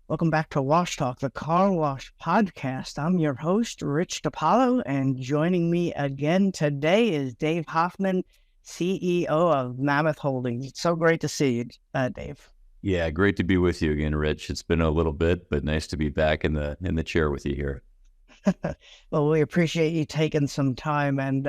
Welcome back to Wash Talk, the Car Wash Podcast. I'm your host, Rich DiPaolo, and joining me again today is Dave Hoffmann, CEO of Mammoth Holdings. It's so great to see you, Dave. Yeah, great to be with you again, Rich. It's been a little bit, but nice to be back in the chair with you here. Well, we appreciate you taking some time and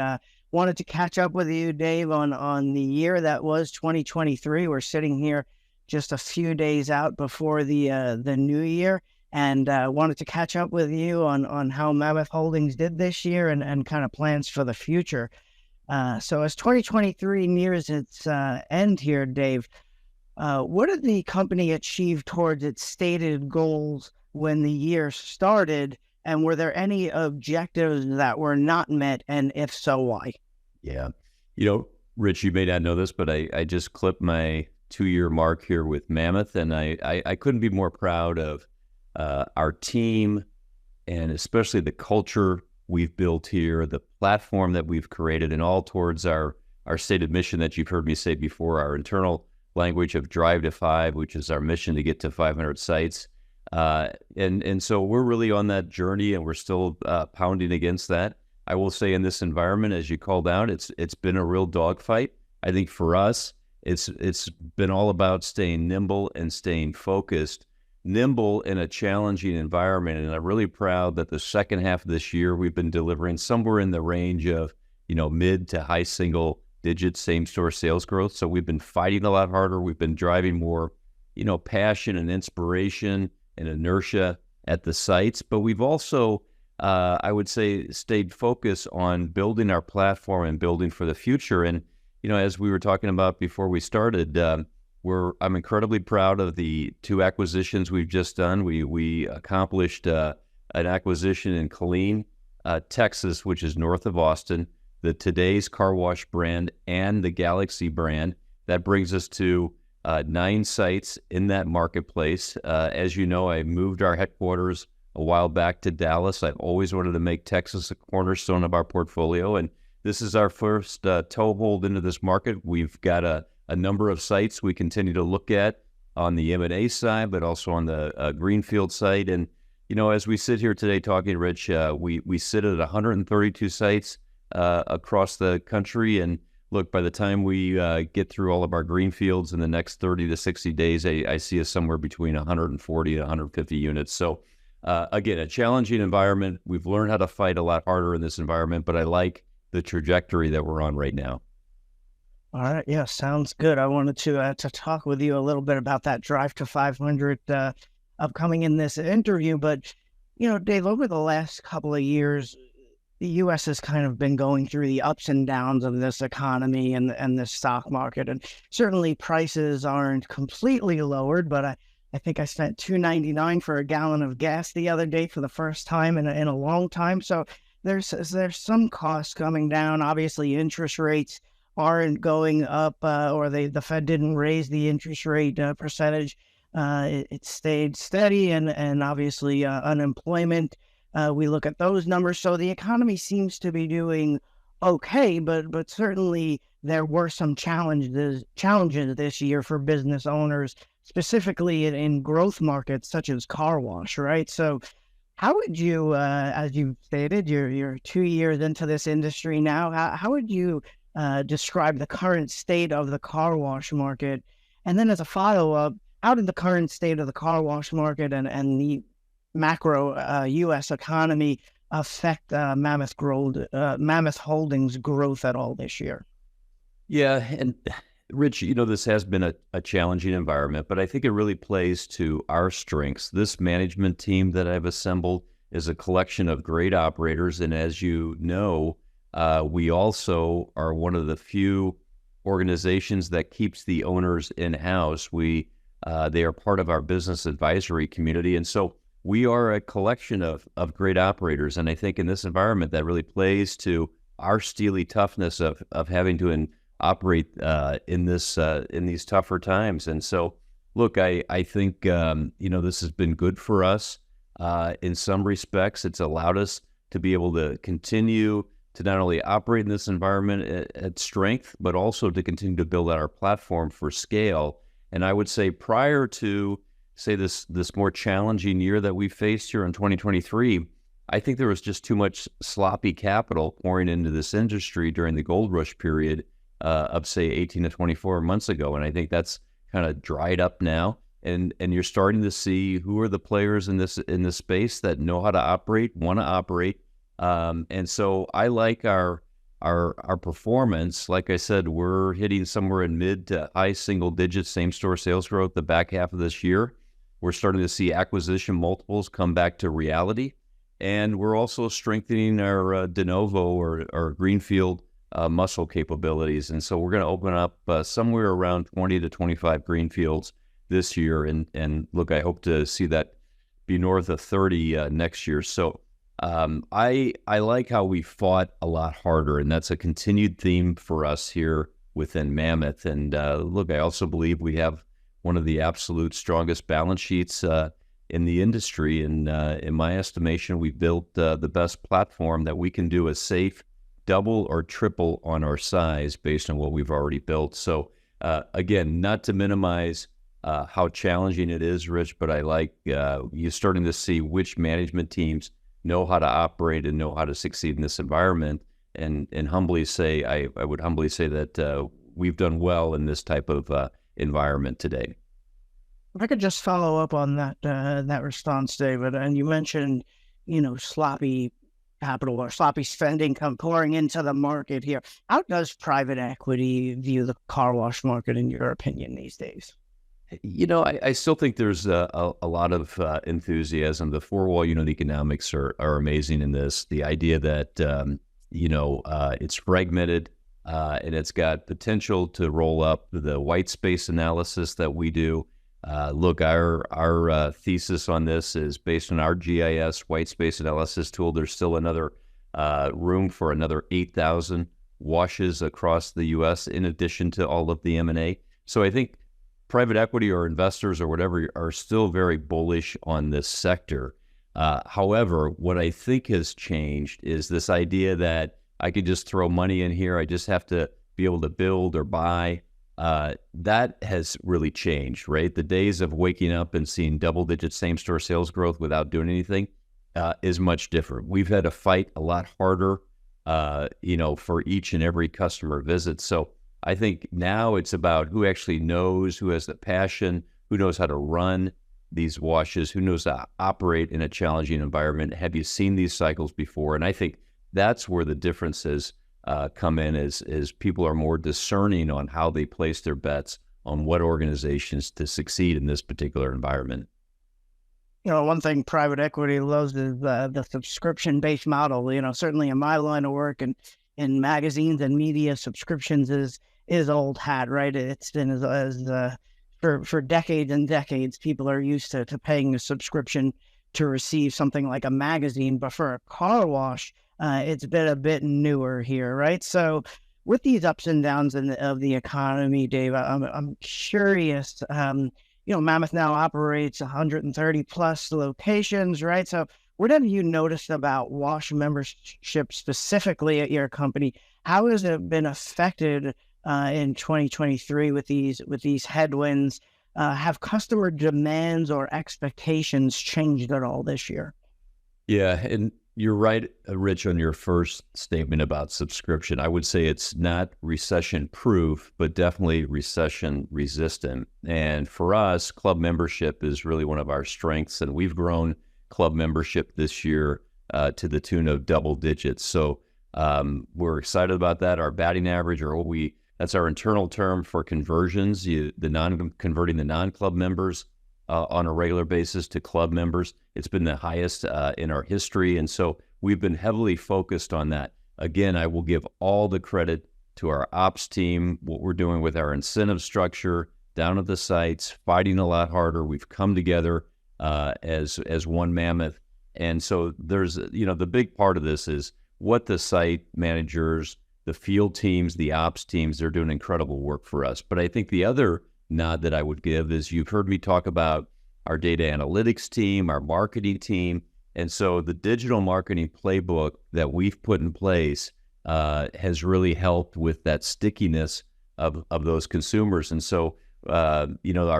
wanted to catch up with you, Dave, on the year that was 2023. We're sitting here just a few days out before the new year, and wanted to catch up with you on how Mammoth Holdings did this year and kind of plans for the future. So as 2023 nears its end here, Dave, what did the company achieve towards its stated goals when the year started? And were there any objectives that were not met? And if so, why? Yeah. Rich, you may not know this, but I just clipped my 2-year mark here with Mammoth, and I couldn't be more proud of our team, and especially the culture we've built here, the platform that we've created, and all towards our stated mission that you've heard me say before, our internal language of Drive to 5, which is our mission to get to 500 sites. And so we're really on that journey, and we're still pounding against that. I will say, in this environment, as you called out, it's been a real dogfight. I think for us, it's been all about staying nimble and staying focused, nimble in a challenging environment. And I'm really proud that the second half of this year, we've been delivering somewhere in the range of, mid to high single digit same-store sales growth. So we've been fighting a lot harder. We've been driving more, passion and inspiration and inertia at the sites. But we've also, I would say, stayed focused on building our platform and building for the future. And as we were talking about before we started, I'm incredibly proud of the 2 acquisitions we've just done. We accomplished an acquisition in Killeen, Texas, which is north of Austin, the Today's Car Wash brand and the Galaxy brand. That brings us to 9 sites in that marketplace. As you know, I moved our headquarters a while back to Dallas. I've always wanted to make Texas a cornerstone of our portfolio, and this is our first toehold into this market. We've got a number of sites we continue to look at on the M&A side, but also on the greenfield side. And, as we sit here today talking, Rich, we sit at 132 sites across the country. And look, by the time we get through all of our greenfields in the next 30 to 60 days, I see us somewhere between 140 to 150 units. So, again, a challenging environment. We've learned how to fight a lot harder in this environment, but I like the trajectory that we're on right now. All right. Yeah, sounds good. I wanted to talk with you a little bit about that Drive to 500 upcoming in this interview. But, Dave, over the last couple of years, the U.S. has kind of been going through the ups and downs of this economy and the stock market. And certainly prices aren't completely lowered, but I think I spent $2.99 for a gallon of gas the other day for the first time in a long time. So there's some costs coming down. Obviously, interest rates aren't going up, or the Fed didn't raise the interest rate percentage. It stayed steady, and obviously unemployment. We look at those numbers, so the economy seems to be doing okay. But certainly there were some challenges this year for business owners, specifically in growth markets such as car wash. Right, so. How would you, as you stated, you're 2 years into this industry now, how would you describe the current state of the car wash market? And then as a follow-up, how did the current state of the car wash market and the macro U.S. economy affect Mammoth Holdings' growth at all this year? Yeah, and Rich, this has been a challenging environment, but I think it really plays to our strengths. This management team that I've assembled is a collection of great operators. And as you know, we also are one of the few organizations that keeps the owners in-house. They are part of our business advisory community. And so we are a collection of great operators. And I think in this environment, that really plays to our steely toughness of having to operate in these tougher times. And so, look, I think this has been good for us in some respects. It's allowed us to be able to continue to not only operate in this environment at strength, but also to continue to build out our platform for scale. And I would say prior to, say, this more challenging year that we faced here in 2023, I think there was just too much sloppy capital pouring into this industry during the gold rush period of, say, 18 to 24 months ago. And I think that's kind of dried up now. And you're starting to see who are the players in this space that know how to operate, want to operate. And so I like our performance. Like I said, we're hitting somewhere in mid to high single digits same store sales growth the back half of this year. We're starting to see acquisition multiples come back to reality. And we're also strengthening our de novo or greenfield muscle capabilities. And so we're going to open up somewhere around 20 to 25 greenfields this year. And look, I hope to see that be north of 30 next year. So I like how we fought a lot harder, and that's a continued theme for us here within Mammoth. And look, I also believe we have one of the absolute strongest balance sheets in the industry. And in my estimation, we built the best platform that we can do a safe double or triple on our size based on what we've already built. So again, not to minimize how challenging it is, Rich, but I like you starting to see which management teams know how to operate and know how to succeed in this environment. And humbly say, I would humbly say that we've done well in this type of environment today. If I could just follow up on that response, David, and you mentioned, sloppy capital or sloppy spending pouring into the market here. How does private equity view the car wash market, in your opinion, these days? I still think there's a lot of enthusiasm. The four-wall unit economics are amazing in this. The idea that, it's fragmented and it's got potential to roll up the white space analysis that we do. Look, our thesis on this is based on our GIS white space analysis tool. There's still another room for another 8,000 washes across the U.S. in addition to all of the M&A. So I think private equity or investors or whatever are still very bullish on this sector. However, what I think has changed is this idea that I could just throw money in here. I just have to be able to build or buy. That has really changed, right? The days of waking up and seeing double-digit same-store sales growth without doing anything is much different. We've had to fight a lot harder, for each and every customer visit. So I think now it's about who actually knows, who has the passion, who knows how to run these washes, who knows how to operate in a challenging environment. Have you seen these cycles before? And I think that's where the differences come in is people are more discerning on how they place their bets on what organizations to succeed in this particular environment. One thing private equity loves is the subscription-based model. Certainly in my line of work and in magazines and media, subscriptions is old hat, right? It's been for decades and decades, people are used to paying a subscription to receive something like a magazine, but for a car wash, it's been a bit newer here, right? So with these ups and downs of the economy, Dave, I'm curious, Mammoth now operates 130 plus locations, right? So what have you noticed about wash membership specifically at your company? How has it been affected in 2023 with these headwinds? Have customer demands or expectations changed at all this year? Yeah, and you're right, Rich, on your first statement about subscription. I would say it's not recession-proof, but definitely recession-resistant. And for us, club membership is really one of our strengths, and we've grown club membership this year to the tune of double digits. So we're excited about that. Our batting average, or that's our internal term for conversions, converting the non-club members on a regular basis to club members. It's been the highest in our history. And so we've been heavily focused on that. Again, I will give all the credit to our ops team, what we're doing with our incentive structure down at the sites, fighting a lot harder. We've come together as one Mammoth. And so there's, the big part of this is what the site managers, the field teams, the ops teams, they're doing incredible work for us. But I think the other nod that I would give is you've heard me talk about our data analytics team, our marketing team. And so the digital marketing playbook that we've put in place has really helped with that stickiness of those consumers. And so, our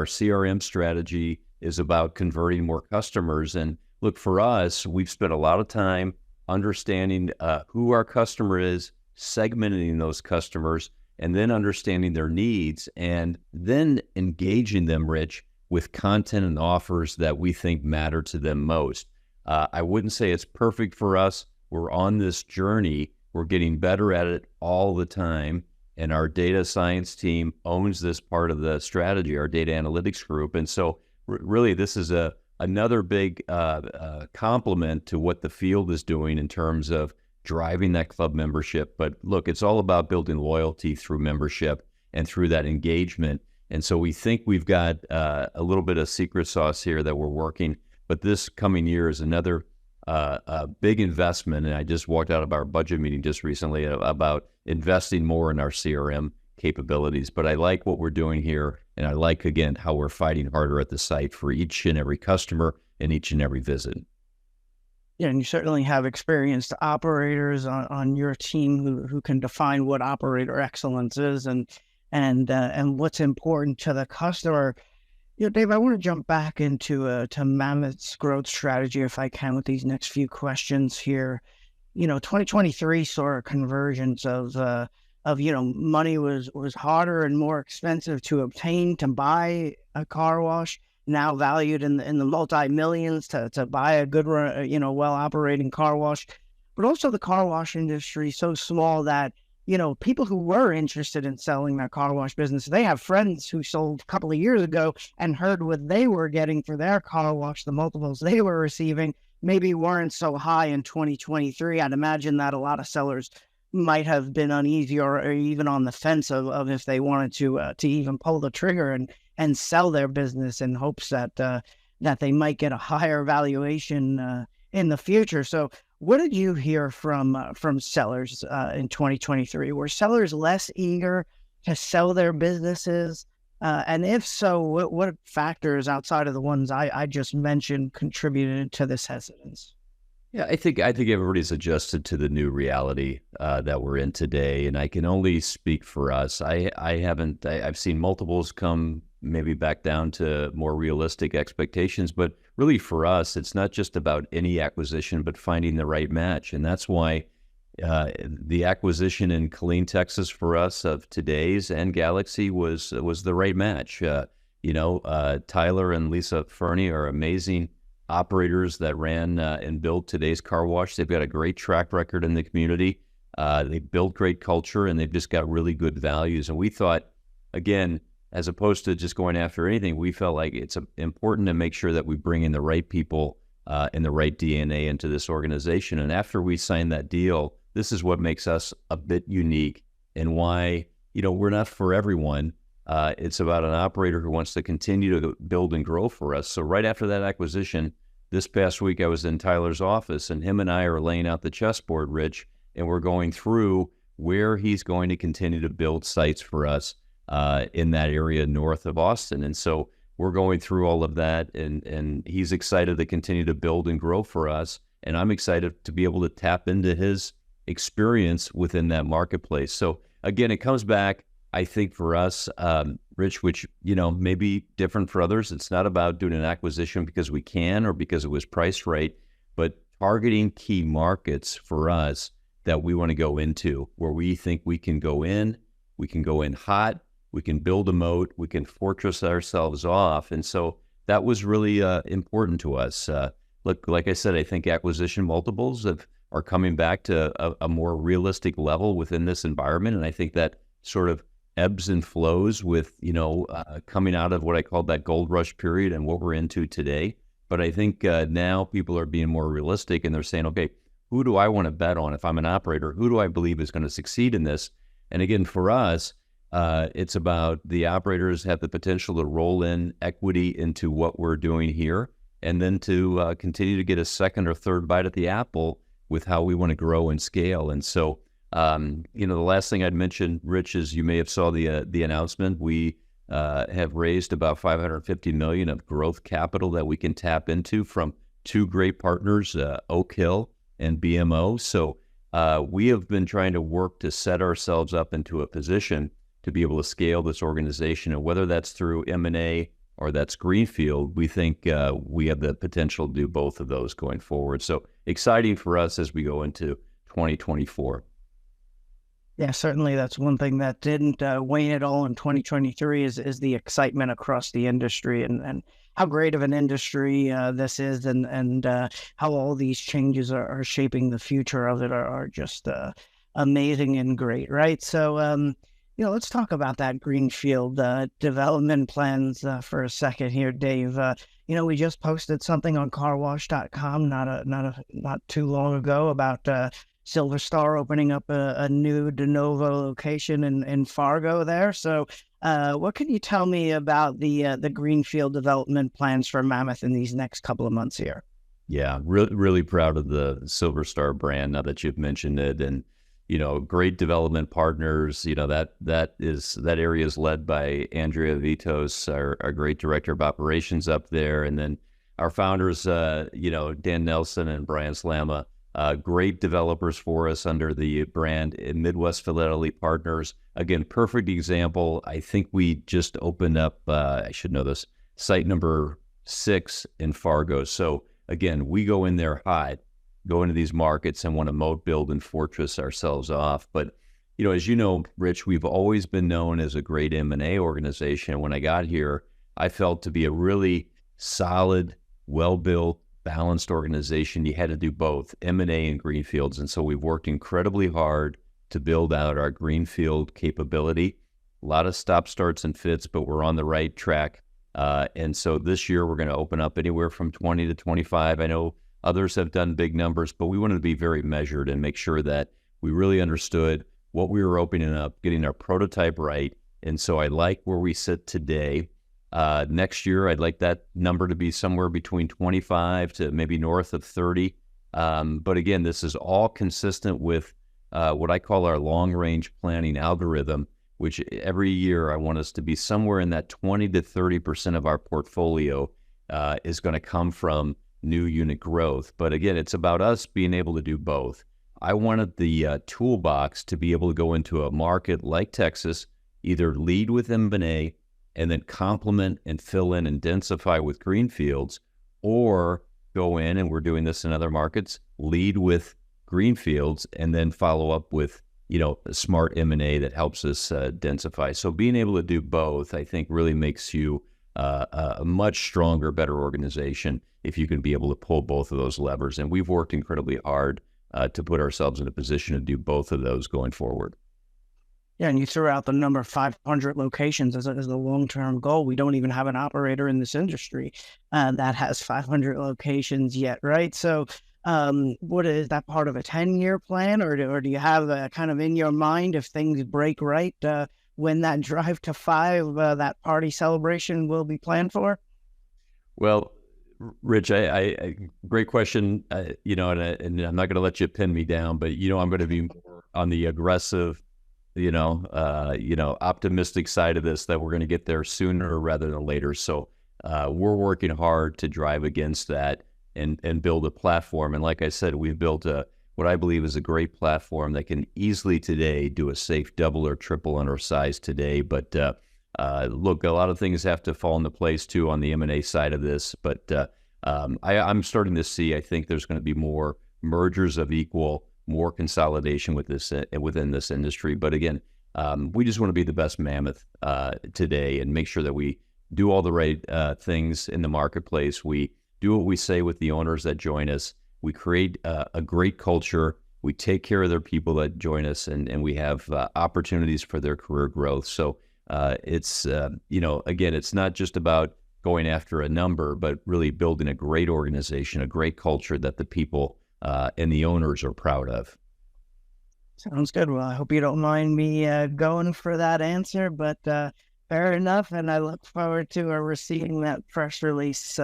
CRM strategy is about converting more customers. And look, for us, we've spent a lot of time understanding who our customer is, segmenting those customers, and then understanding their needs, and then engaging them, Rich, with content and offers that we think matter to them most. I wouldn't say it's perfect for us. We're on this journey. We're getting better at it all the time. And our data science team owns this part of the strategy, our data analytics group. And so really, this is another big complement to what the field is doing in terms of driving that club membership. But look, it's all about building loyalty through membership and through that engagement. And so we think we've got a little bit of secret sauce here that we're working. But this coming year is another big investment. And I just walked out of our budget meeting just recently about investing more in our CRM capabilities. But I like what we're doing here. And I like, again, how we're fighting harder at the site for each and every customer and each and every visit. Yeah, and you certainly have experienced operators on your team who can define what operator excellence is and what's important to the customer. Dave, I want to jump back into to Mammoth's growth strategy, if I can, with these next few questions here. 2023 saw a convergence of money was harder and more expensive to obtain to buy a car wash, now valued in the multi-millions to buy a good, well operating car wash. But also the car wash industry so small that people who were interested in selling their car wash business, they have friends who sold a couple of years ago and heard what they were getting for their car wash, the multiples they were receiving maybe weren't so high in 2023. I'd imagine that a lot of sellers might have been uneasy or even on the fence of if they wanted to even pull the trigger and sell their business in hopes that they might get a higher valuation in the future. So what did you hear from sellers in 2023? Were sellers less eager to sell their businesses? And if so, what factors outside of the ones I just mentioned contributed to this hesitance? Yeah, I think everybody's adjusted to the new reality that we're in today, and I can only speak for us. I've seen multiples come maybe back down to more realistic expectations, but really for us, it's not just about any acquisition, but finding the right match, and that's why the acquisition in Killeen, Texas, for us of today's and Galaxy was the right match. Tyler and Lisa Fernie are amazing operators that ran and built today's car wash. They've got a great track record in the community. They built great culture, and they've just got really good values. And we thought, again, as opposed to just going after anything, we felt like it's important to make sure that we bring in the right people and the right DNA into this organization. And after we signed that deal, this is what makes us a bit unique and why, we're not for everyone. It's about an operator who wants to continue to build and grow for us. So right after that acquisition, this past week I was in Tyler's office, and him and I are laying out the chessboard, Rich, and we're going through where he's going to continue to build sites for us in that area north of Austin. And so we're going through all of that, and he's excited to continue to build and grow for us. And I'm excited to be able to tap into his experience within that marketplace. So again, it comes back, I think, for us, Rich, which, may be different for others. It's not about doing an acquisition because we can or because it was priced right, but targeting key markets for us that we want to go into, where we think we can go in hot, we can build a moat, we can fortress ourselves off. And so that was really important to us. Look, like I said, I think acquisition multiples are coming back to a more realistic level within this environment. And I think that sort of ebbs and flows with, coming out of what I call that gold rush period and what we're into today. But I think now people are being more realistic, and they're saying, okay, who do I want to bet on? If I'm an operator, who do I believe is going to succeed in this? And again, for us, it's about the operators have the potential to roll in equity into what we're doing here, and then to continue to get a second or third bite at the apple with how we want to grow and scale. And so, the last thing I'd mention, Rich, is you may have saw the announcement. We have raised about $550 million of growth capital that we can tap into from two great partners, Oak Hill and BMO. So we have been trying to work to set ourselves up into a position to be able to scale this organization. And whether that's through M&A or that's greenfield, we think we have the potential to do both of those going forward. So exciting for us as we go into 2024. Yeah, certainly that's one thing that didn't wane at all in 2023 is the excitement across the industry and how great of an industry this is and how all these changes are shaping the future of it are just amazing and great, right? So, let's talk about that greenfield development plans for a second here, Dave. We just posted something on carwash.com not too long ago about Silver Star opening up a new de novo location in Fargo there. So, what can you tell me about the greenfield development plans for Mammoth in these next couple of months here? Yeah, really proud of the Silver Star brand now that you've mentioned it, and great development partners. That area is led by Andrea Vitos, our great director of operations up there, and then our founders, Dan Nelson and Brian Slama. Great developers for us under the brand Midwest Fidelity Partners. Again, perfect example. I think we just opened up, I should know this, site number 6 in Fargo. So again, we go in there hot, go into these markets and want to moat, build, and fortress ourselves off. But, as you know, Rich, we've always been known as a great M&A organization. When I got here, I felt to be a really solid, well-built, balanced organization, you had to do both M&A and greenfields. And so we've worked incredibly hard to build out our greenfield capability. A lot of stop, starts, and fits, but we're on the right track. And so this year we're going to open up anywhere from 20 to 25. I know others have done big numbers, but we wanted to be very measured and make sure that we really understood what we were opening up, getting our prototype right. And so I like where we sit today. Next year, I'd like that number to be somewhere between 25 to maybe north of 30. But again, this is all consistent with what I call our long-range planning algorithm, which every year I want us to be somewhere in that 20 to 30% of our portfolio is going to come from new unit growth. But again, it's about us being able to do both. I wanted the toolbox to be able to go into a market like Texas, either lead with M&A and then complement and fill in and densify with greenfields, or go in, and we're doing this in other markets, lead with greenfields and then follow up with, a smart M&A that helps us densify. So being able to do both, I think, really makes you a much stronger, better organization if you can be able to pull both of those levers. And we've worked incredibly hard to put ourselves in a position to do both of those going forward. Yeah, and you threw out the number 500 locations as a long-term goal. We don't even have an operator in this industry that has 500 locations yet, right? So what is that part of a 10-year plan, or do you have kind of in your mind, if things break right, when that drive to 5, that party celebration will be planned for? Well, Rich, I great question, and I'm not going to let you pin me down, but, I'm going to be more on the aggressive, optimistic side of this, that we're going to get there sooner rather than later. So we're working hard to drive against that and build a platform. And like I said, we've built what I believe is a great platform that can easily today do a safe double or triple on our size today. But look, a lot of things have to fall into place too on the M&A side of this. But I'm starting to see, I think there's going to be more mergers of equal, more consolidation with this within this industry. But again, we just want to be the best Mammoth today and make sure that we do all the right things in the marketplace. We do what we say with the owners that join us. We create a great culture. We take care of their people that join us, and we have opportunities for their career growth. So it's, again, it's not just about going after a number, but really building a great organization, a great culture that the people and the owners are proud of. Sounds good. Well, I hope you don't mind me going for that answer, but fair enough. And I look forward to receiving that press release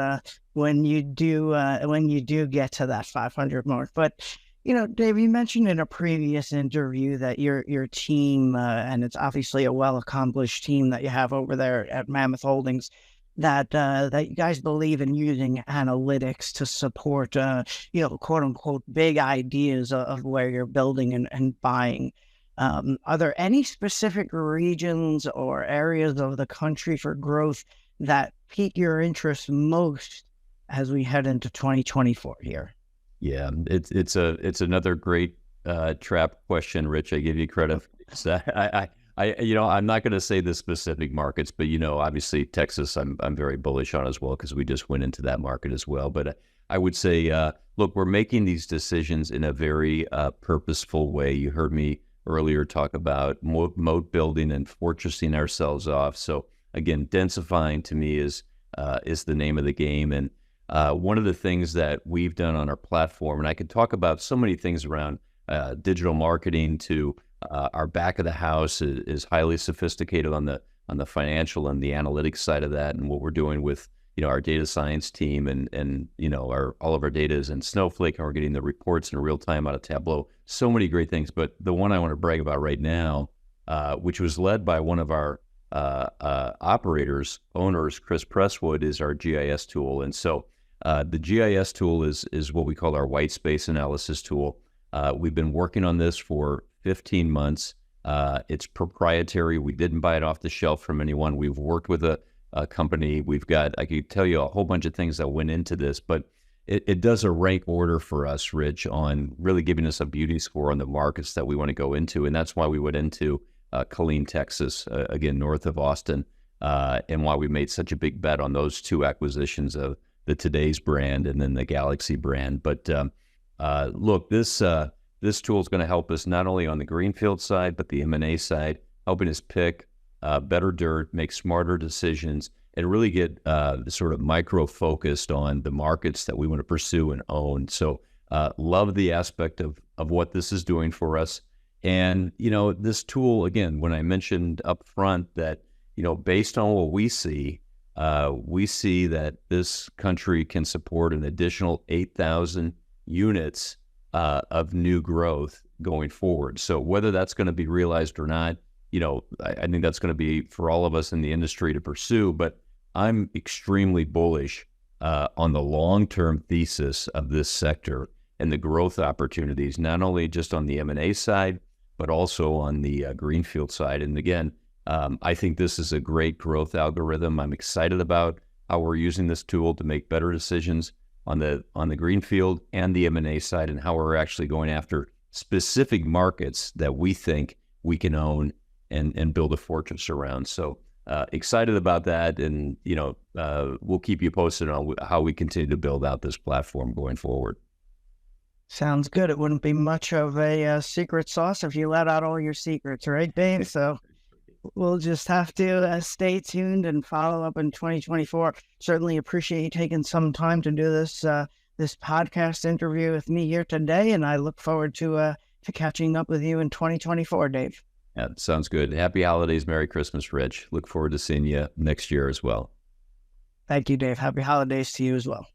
when you do get to that 500 mark. But Dave, you mentioned in a previous interview that your team, and it's obviously a well-accomplished team that you have over there at Mammoth Holdings, that you guys believe in using analytics to support, quote unquote, big ideas of where you're building and buying. Are there any specific regions or areas of the country for growth that pique your interest most as we head into 2024 here? Yeah, it's another great trap question, Rich. I give you credit. So I'm not going to say the specific markets, but obviously Texas, I'm very bullish on as well because we just went into that market as well. But I would say, look, we're making these decisions in a very purposeful way. You heard me earlier talk about moat building and fortressing ourselves off. So again, densifying to me is the name of the game. And one of the things that we've done on our platform, and I could talk about so many things around digital marketing to our back of the house is highly sophisticated on the financial and the analytics side of that, and what we're doing with our data science team and all of our data is in Snowflake, and we're getting the reports in real time out of Tableau. So many great things, but the one I want to brag about right now, which was led by one of our owners, Chris Presswood, is our GIS tool, and so the GIS tool is what we call our white space analysis tool. We've been working on this for 15 months. It's proprietary. We didn't buy it off the shelf from anyone. We've worked with a company. I could tell you a whole bunch of things that went into this, but it does a rank order for us, Rich, on really giving us a beauty score on the markets that we want to go into. And that's why we went into Killeen, Texas, again, north of Austin, and why we made such a big bet on those two acquisitions of the Today's brand and then the Galaxy brand. But look, this tool is going to help us not only on the greenfield side, but the M&A side, helping us pick better dirt, make smarter decisions, and really get sort of micro-focused on the markets that we want to pursue and own. So love the aspect of what this is doing for us. And, this tool, again, when I mentioned up front that, based on what we see that this country can support an additional 8,000 units of new growth going forward. So whether that's going to be realized or not, I think that's going to be for all of us in the industry to pursue. But I'm extremely bullish on the long-term thesis of this sector and the growth opportunities, not only just on the M&A side, but also on the greenfield side. And again, I think this is a great growth algorithm. I'm excited about how we're using this tool to make better decisions on the greenfield and the M&A side, and how we're actually going after specific markets that we think we can own and build a fortress around. So excited about that, and we'll keep you posted on how we continue to build out this platform going forward. Sounds good. It wouldn't be much of a secret sauce if you let out all your secrets, right, Dave? So we'll just have to stay tuned and follow up in 2024. Certainly appreciate you taking some time to do this podcast interview with me here today, and I look forward to catching up with you in 2024, Dave. Yeah, sounds good. Happy holidays, Merry Christmas, Rich. Look forward to seeing you next year as well. Thank you, Dave. Happy holidays to you as well.